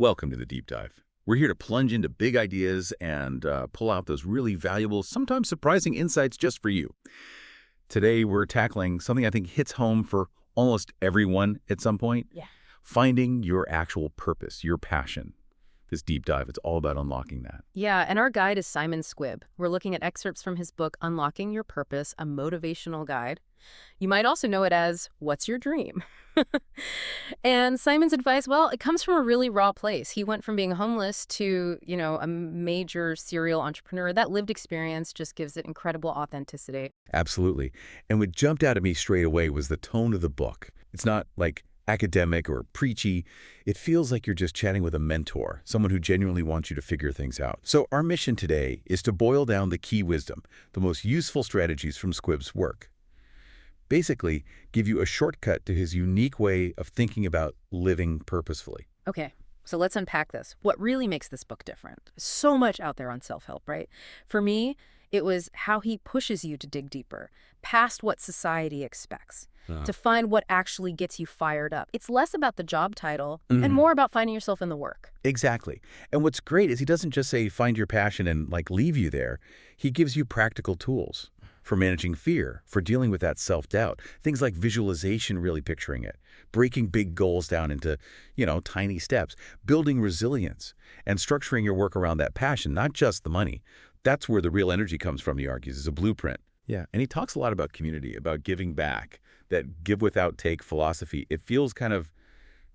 Welcome to the Deep Dive. We're here to plunge into big ideas and pull out those really valuable, sometimes surprising insights just for you. Today, we're tackling something I think hits home for almost everyone at some point. Yeah. Finding your actual purpose, your passion. This deep dive, it's all about unlocking that. Yeah, and our guide is Simon Squibb. We're looking at excerpts from his book, Unlocking Your Purpose, a motivational guide. You might also know it as, What's Your Dream? And Simon's advice, well, it comes from a really raw place. He went from being homeless to, a major serial entrepreneur. That lived experience just gives it incredible authenticity. Absolutely. And what jumped out at me straight away was the tone of the book. It's not like academic or preachy. It feels like you're just chatting with a mentor, someone who genuinely wants you to figure things out. So our mission today is to boil down the key wisdom, the most useful strategies from Squibb's work. Basically, give you a shortcut to his unique way of thinking about living purposefully. Okay, so let's unpack this. What really makes this book different? So much out there on self-help, right? For me, it was how he pushes you to dig deeper, past what society expects, to find what actually gets you fired up. It's less about the job title and more about finding yourself in the work. Exactly. And what's great is he doesn't just say find your passion and leave you there. He gives you practical tools for managing fear, for dealing with that self-doubt. Things like visualization, really picturing it, breaking big goals down into, tiny steps, building resilience, and structuring your work around that passion, not just the money. That's where the real energy comes from, he argues, is a blueprint. Yeah, and he talks a lot about community, about giving back, that give without take philosophy. It feels kind of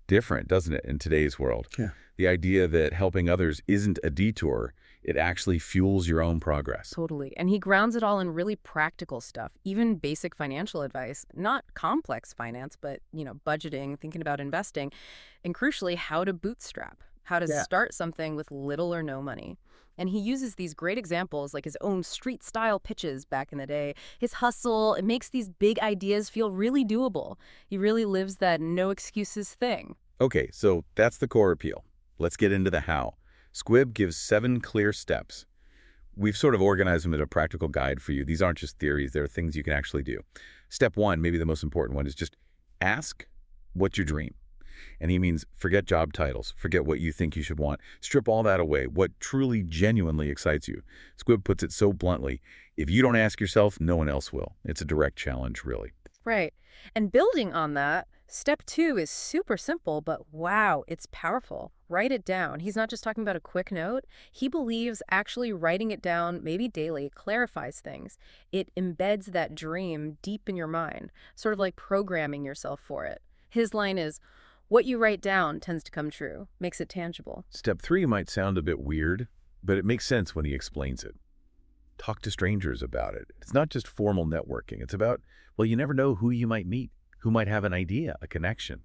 different, doesn't it, in today's world? Yeah. The idea that helping others isn't a detour, it actually fuels your own progress. Totally. And he grounds it all in really practical stuff, even basic financial advice, not complex finance, but, budgeting, thinking about investing, and crucially, how to bootstrap, how to start something with little or no money. And he uses these great examples, like his own street-style pitches back in the day, his hustle. It makes these big ideas feel really doable. He really lives that no excuses thing. Okay, so that's the core appeal. Let's get into the how. Squibb gives 7 clear steps. We've sort of organized them in a practical guide for you. These aren't just theories. They're things you can actually do. Step 1, maybe the most important one, is just ask, what's your dream? And he means forget job titles, forget what you think you should want. Strip all that away, what truly, genuinely excites you. Squibb puts it so bluntly, if you don't ask yourself, no one else will. It's a direct challenge, really. Right. And building on that, step 2 is super simple, but wow, it's powerful. Write it down. He's not just talking about a quick note. He believes actually writing it down, maybe daily, clarifies things. It embeds that dream deep in your mind, sort of like programming yourself for it. His line is, what you write down tends to come true, makes it tangible. Step 3 might sound a bit weird, but it makes sense when he explains it. Talk to strangers about it. It's not just formal networking. It's about, you never know who you might meet, who might have an idea, a connection.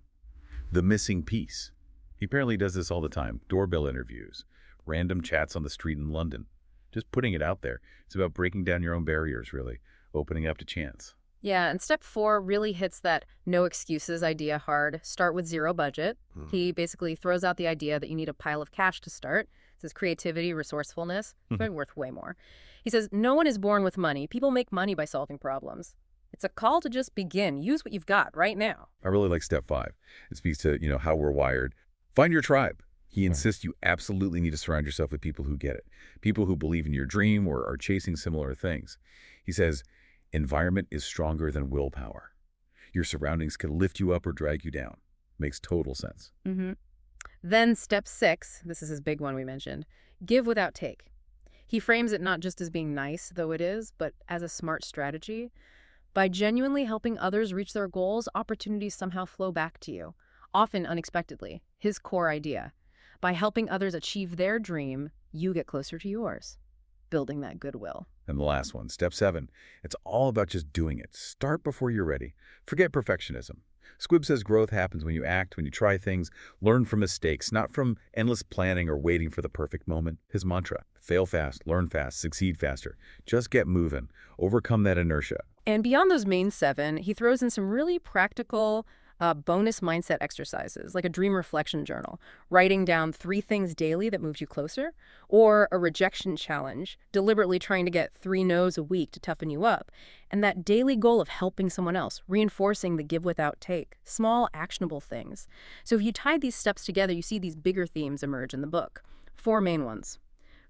The missing piece. He apparently does this all the time. Doorbell interviews, random chats on the street in London. Just putting it out there. It's about breaking down your own barriers, really, opening up to chance. Yeah, and step 4 really hits that no excuses idea hard. Start with zero budget. He basically throws out the idea that you need a pile of cash to start. It says creativity, resourcefulness, it's worth way more. He says, no one is born with money. People make money by solving problems. It's a call to just begin. Use what you've got right now. I really like step 5. It speaks to, how we're wired. Find your tribe. He insists you absolutely need to surround yourself with people who get it, people who believe in your dream or are chasing similar things. He says, environment is stronger than willpower. Your surroundings can lift you up or drag you down. Makes total sense. Then step 6, this is his big one we mentioned, give without take. He frames it not just as being nice, though it is, but as a smart strategy. By genuinely helping others reach their goals, opportunities somehow flow back to you, often unexpectedly. His core idea. By helping others achieve their dream, you get closer to yours, building that goodwill. And the last one, step 7, it's all about just doing it. Start before you're ready. Forget perfectionism. Squibb says growth happens when you act, when you try things, learn from mistakes, not from endless planning or waiting for the perfect moment. His mantra, fail fast, learn fast, succeed faster. Just get moving, overcome that inertia. And beyond those main 7, he throws in some really practical Bonus mindset exercises, like a dream reflection journal, writing down 3 things daily that moved you closer, or a rejection challenge, deliberately trying to get 3 no's a week to toughen you up, and that daily goal of helping someone else, reinforcing the give without take, small actionable things. So if you tie these steps together, you see these bigger themes emerge in the book. 4 main ones.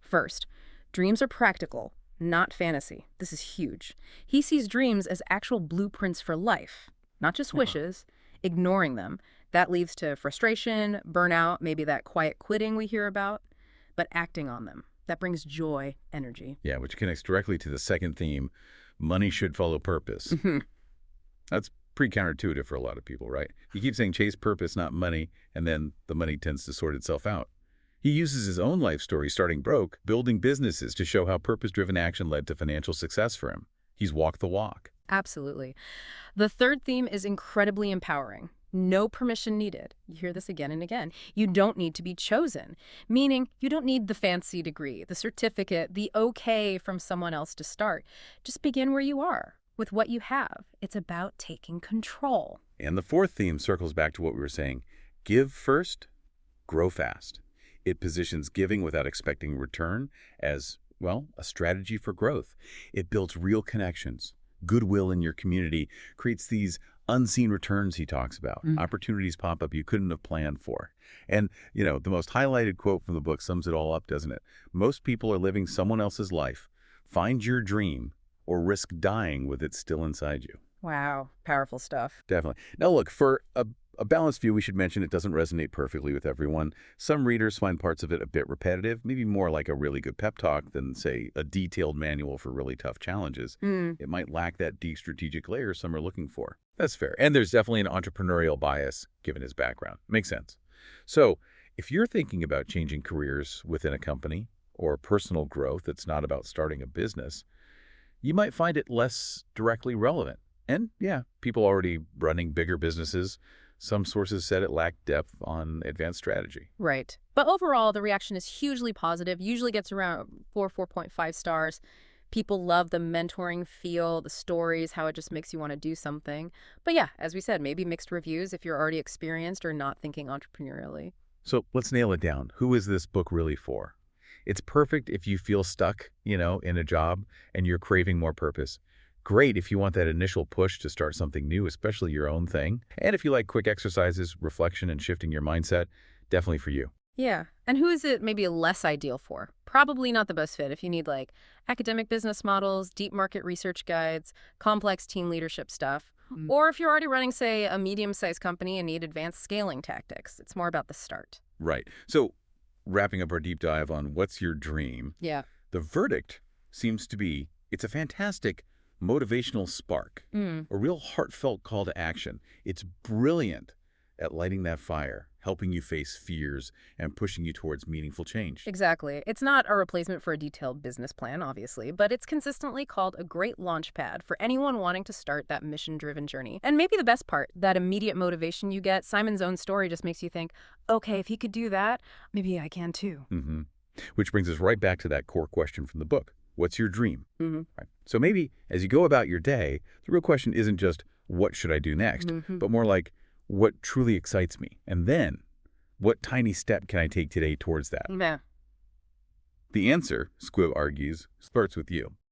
First, dreams are practical, not fantasy. This is huge. He sees dreams as actual blueprints for life, not just wishes. Ignoring them, that leads to frustration, burnout, maybe that quiet quitting we hear about, but acting on them, that brings joy, energy. Yeah, which connects directly to the second theme, money should follow purpose. That's pretty counterintuitive for a lot of people, right? You keep saying chase purpose, not money, and then the money tends to sort itself out. He uses his own life story, starting broke, building businesses to show how purpose-driven action led to financial success for him. He's walked the walk. Absolutely. The third theme is incredibly empowering. No permission needed. You hear this again and again. You don't need to be chosen, meaning you don't need the fancy degree, the certificate, the okay from someone else to start. Just begin where you are, with what you have. It's about taking control. And the fourth theme circles back to what we were saying. Give first, grow fast. It positions giving without expecting return as, well, a strategy for growth. It builds real connections. Goodwill in your community, creates these unseen returns he talks about. Opportunities pop up you couldn't have planned for. And, the most highlighted quote from the book sums it all up, doesn't it? Most people are living someone else's life. Find your dream or risk dying with it still inside you. Wow, powerful stuff. Definitely. Now look, for a balanced view, we should mention it doesn't resonate perfectly with everyone. Some readers find parts of it a bit repetitive, maybe more like a really good pep talk than, say, a detailed manual for really tough challenges. It might lack that deep strategic layer some are looking for. That's fair. And there's definitely an entrepreneurial bias given his background. Makes sense. So if you're thinking about changing careers within a company or personal growth that's not about starting a business, you might find it less directly relevant. And yeah, people already running bigger businesses, some sources said it lacked depth on advanced strategy. Right. But overall, the reaction is hugely positive, usually gets around 4.5 stars. People love the mentoring feel, the stories, how it just makes you want to do something. But yeah, as we said, maybe mixed reviews if you're already experienced or not thinking entrepreneurially. So let's nail it down. Who is this book really for? It's perfect if you feel stuck, in a job and you're craving more purpose. Great if you want that initial push to start something new, especially your own thing. And if you like quick exercises, reflection, and shifting your mindset, definitely for you. Yeah. And who is it maybe less ideal for? Probably not the best fit if you need academic business models, deep market research guides, complex team leadership stuff. Or if you're already running, say, a medium-sized company and need advanced scaling tactics. It's more about the start. Right. So wrapping up our deep dive on what's your dream, Yeah. the verdict seems to be it's a fantastic motivational spark, a real heartfelt call to action. It's brilliant at lighting that fire, helping you face fears, and pushing you towards meaningful change. Exactly. It's not a replacement for a detailed business plan, obviously, but it's consistently called a great launchpad for anyone wanting to start that mission-driven journey. And maybe the best part, that immediate motivation you get, Simon's own story just makes you think, okay, if he could do that, maybe I can too. Which brings us right back to that core question from the book. What's your dream? Right. So maybe as you go about your day, the real question isn't just, what should I do next? But more like, what truly excites me? And then, what tiny step can I take today towards that? Yeah. The answer, Squibb argues, starts with you.